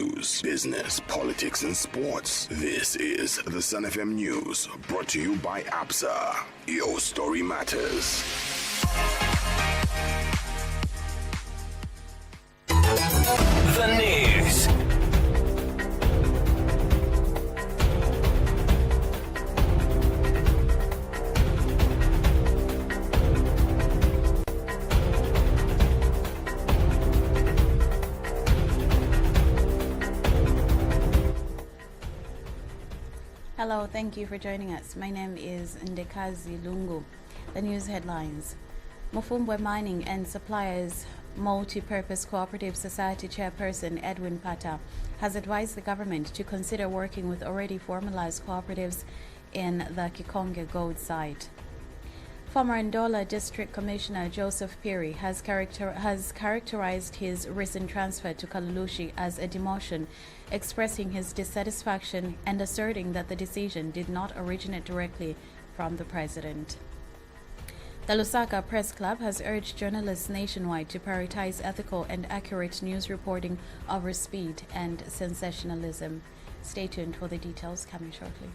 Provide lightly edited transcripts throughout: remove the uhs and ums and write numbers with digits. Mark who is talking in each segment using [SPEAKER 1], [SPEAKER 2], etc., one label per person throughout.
[SPEAKER 1] News, business, politics, and sports. This is the Sun FM News, brought to you by ABSA. Your story matters.
[SPEAKER 2] The news.
[SPEAKER 3] Hello, thank you for joining us. My name is Ndekazi Lungu. The news headlines. Mufumbwe Mining and Suppliers Multi-Purpose Cooperative Society Chairperson Edwin Pata has advised the government to consider working with already formalized cooperatives in the Kikonge Gold site. Former Ndola District Commissioner Joseph Piri has characterized his recent transfer to Kalulushi as a demotion, expressing his dissatisfaction and asserting that the decision did not originate directly from the president. The Lusaka Press Club has urged journalists nationwide to prioritize ethical and accurate news reporting over speed and sensationalism. Stay tuned for the details coming shortly.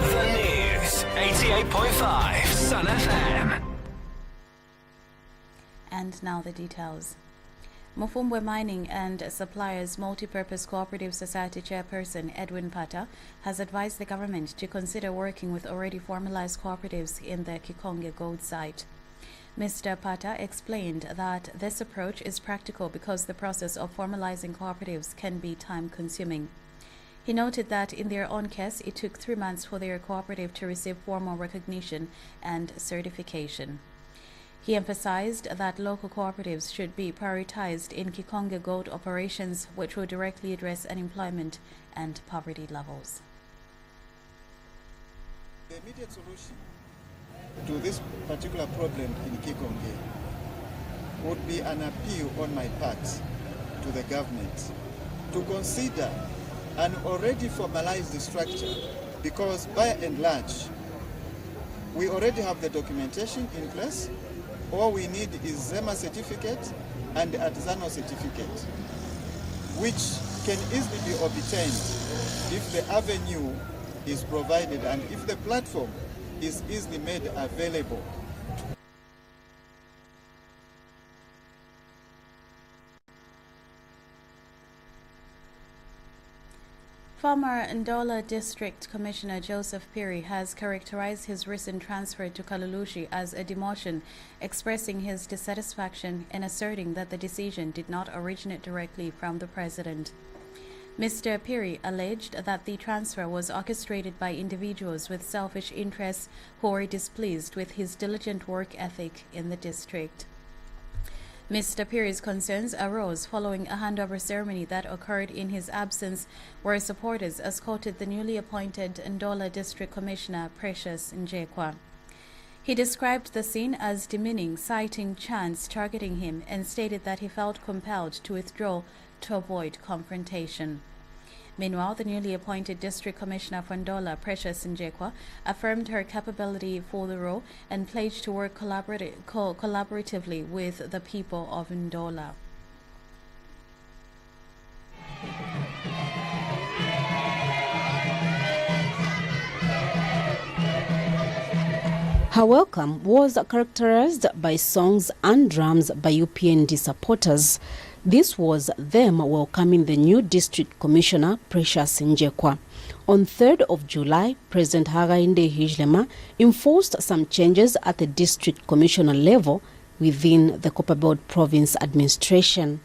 [SPEAKER 2] The news. 88.5 Sun FM.
[SPEAKER 3] And now the details. Mufumbwe Mining and Suppliers Multi-Purpose Cooperative Society Chairperson Edwin Pata has advised the government to consider working with already formalized cooperatives in the Kikonge Gold site. Mr. Pata explained that this approach is practical because the process of formalizing cooperatives can be time-consuming. He noted that in their own case, it took 3 months for their cooperative to receive formal recognition and certification. He emphasized that local cooperatives should be prioritized in Kikonge Gold operations, which will directly address unemployment and poverty levels.
[SPEAKER 4] The immediate solution to this particular problem in Kikonge would be an appeal on my part to the government to consider an already formalized structure, because by and large, we already have the documentation in place. All we need is ZEMA certificate and artisanal certificate, which can easily be obtained if the avenue is provided and if the platform is easily made available.
[SPEAKER 3] Former Ndola District Commissioner Joseph Piri has characterized his recent transfer to Kalulushi as a demotion, expressing his dissatisfaction and asserting that the decision did not originate directly from the president. Mr. Piri alleged that the transfer was orchestrated by individuals with selfish interests who were displeased with his diligent work ethic in the district. Mr. Piri's concerns arose following a handover ceremony that occurred in his absence, where supporters escorted the newly appointed Ndola District Commissioner Precious Njekwa. He described the scene as demeaning, citing chants targeting him, and stated that he felt compelled to withdraw to avoid confrontation. Meanwhile, the newly appointed District Commissioner for Ndola, Precious Njekwa, affirmed her capability for the role and pledged to work collaboratively with the people of Ndola.
[SPEAKER 5] Her welcome was characterized by songs and drums by UPND supporters. This was them welcoming the new District Commissioner, Precious Njekwa. On 3rd of July, President Hakainde Hichilema enforced some changes at the District Commissioner level within the Copperbelt Province administration.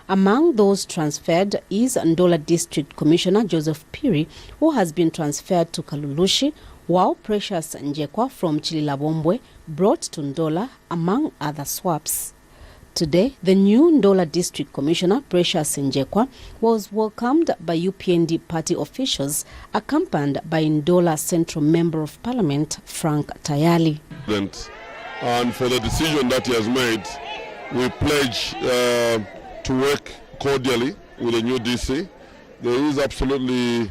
[SPEAKER 5] Among those transferred is Ndola District Commissioner Joseph Piri, who has been transferred to Kalulushi, while Precious Njekwa from Chililabombwe brought to Ndola, among other swaps. Today, the new Ndola District Commissioner, Precious Njekwa, was welcomed by UPND party officials, accompanied by Ndola Central Member of Parliament, Frank Tayali.
[SPEAKER 6] And for the decision that he has made, we pledge to work cordially with the new DC. There is absolutely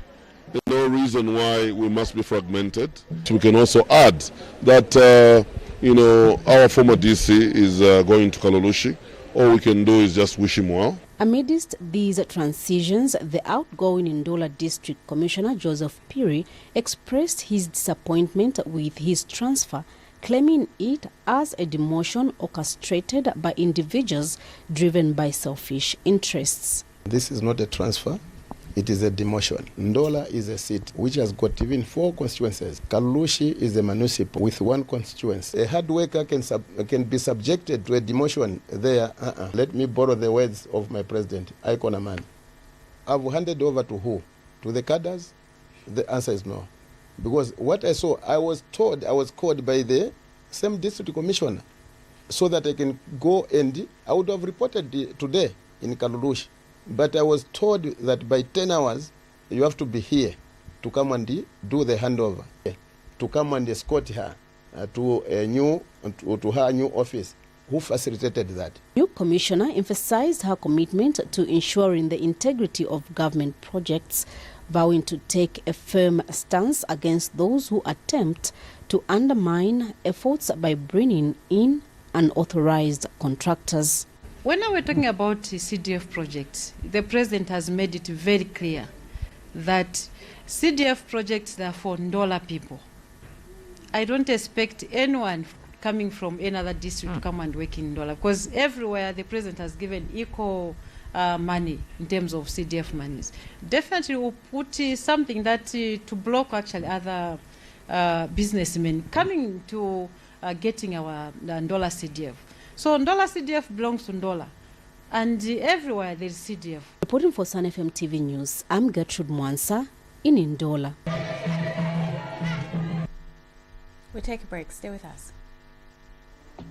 [SPEAKER 6] no reason reason why we must be fragmented. We can also add that, our former DC is going to Kalulushi. All we can do is just wish him well.
[SPEAKER 5] Amidst these transitions, the outgoing Ndola District Commissioner Joseph Piri expressed his disappointment with his transfer, claiming it as a demotion orchestrated by individuals driven by selfish interests.
[SPEAKER 7] This is not a transfer, it is a demotion. Ndola is a seat which has got even 4 constituencies. Kalulushi is a municipal with 1 constituency. A hard worker can be subjected to a demotion there. Let me borrow the words of my president, Icona Man. I've handed over to who? To the cadres? The answer is no. Because what I saw, I was called by the same district commissioner so that I can go, and I would have reported today in Kalulushi. But I was told that by 10 hours, you have to be here to come and do the handover, to come and escort her to her new office. Who facilitated that?
[SPEAKER 5] New commissioner emphasized her commitment to ensuring the integrity of government projects, vowing to take a firm stance against those who attempt to undermine efforts by bringing in unauthorized contractors.
[SPEAKER 8] When we're talking about CDF projects, the president has made it very clear that CDF projects are for Ndola people. I don't expect anyone coming from another district to come and work in Ndola, because everywhere the president has given equal money in terms of CDF monies. Definitely we'll put something that to block actually other businessmen coming to getting our Ndola CDF. So Ndola CDF belongs to Ndola, and everywhere there is CDF.
[SPEAKER 5] Reporting for Sun FM TV News, I'm Gertrude Mwansa in Ndola.
[SPEAKER 3] We take a break. Stay with us.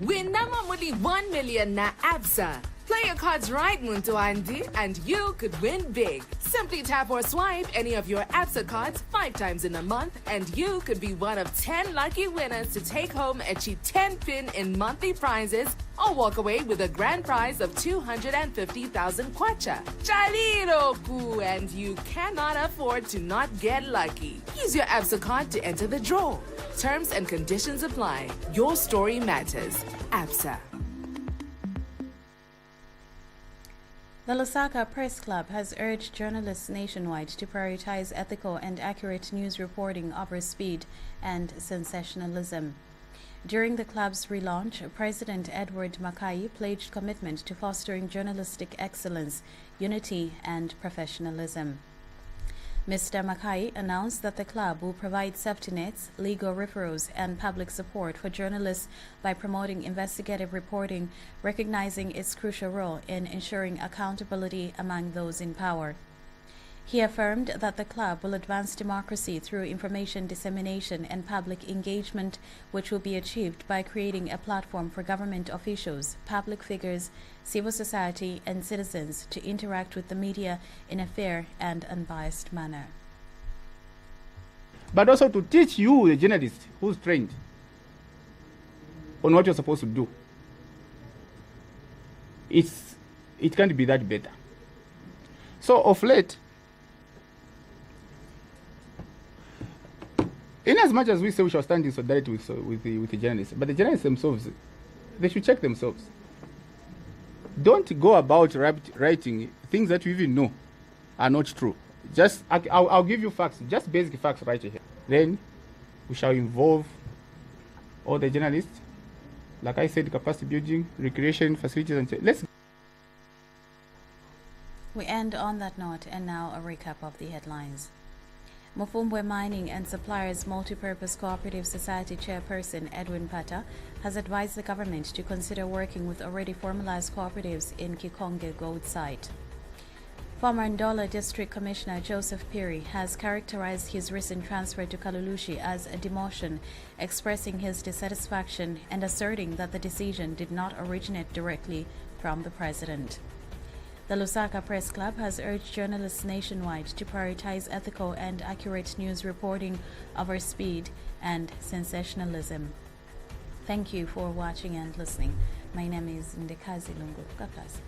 [SPEAKER 9] Win Namamuli 1 million na ABSA. Play your cards right, Muntu Andy, and you could win big. Simply tap or swipe any of your ABSA cards 5 times in a month, and you could be one of 10 lucky winners to take home a cheap 10-pin in monthly prizes or walk away with a grand prize of 250,000 kwacha. Chaliroku, and you cannot afford to not get lucky. Use your ABSA card to enter the draw. Terms and conditions apply. Your story matters. ABSA.
[SPEAKER 3] The Lusaka Press Club has urged journalists nationwide to prioritize ethical and accurate news reporting over speed and sensationalism. During the club's relaunch, President Edward Mackay pledged commitment to fostering journalistic excellence, unity, and professionalism. Mr. Mackay announced that the club will provide safety nets, legal referrals, and public support for journalists by promoting investigative reporting, recognizing its crucial role in ensuring accountability among those in power. He affirmed that the club will advance democracy through information dissemination and public engagement, which will be achieved by creating a platform for government officials, public figures, civil society, and citizens to interact with the media in a fair and unbiased manner.
[SPEAKER 10] But also to teach you, the journalist who's trained, on what you're supposed to do. It can't be that better. So of late, in as much as we say we shall stand in solidarity with the journalists, but the journalists themselves, they should check themselves. Don't go about writing things that you even know are not true. Just, I'll give you facts, just basic facts right here. Then we shall involve all the journalists, like I said, capacity building, recreation facilities, and let's.
[SPEAKER 3] We end on that note, and now a recap of the headlines. Mufumbwe Mining and Suppliers Multipurpose Cooperative Society Chairperson Edwin Pata has advised the government to consider working with already formalized cooperatives in Kikonge Gold Site. Former Ndola District Commissioner Joseph Piri has characterized his recent transfer to Kalulushi as a demotion, expressing his dissatisfaction and asserting that the decision did not originate directly from the president. The Lusaka Press Club has urged journalists nationwide to prioritize ethical and accurate news reporting over speed and sensationalism. Thank you for watching and listening. My name is Ndekazi Lungu. God bless.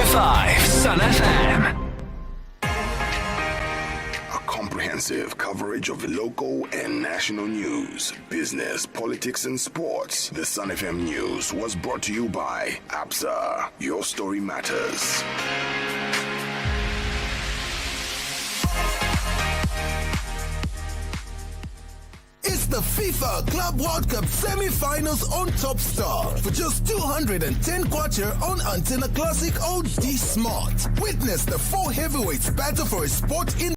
[SPEAKER 2] 88.5 Sun FM.
[SPEAKER 1] A comprehensive coverage of local and national news, business, politics, and sports. The Sun FM News was brought to you by ABSA. Your story matters.
[SPEAKER 11] It's the FIFA Club World Cup semi-finals on Top Star for just 210 kwacha on Antenna Classic OD Smart. Witness the four heavyweights battle for a spot in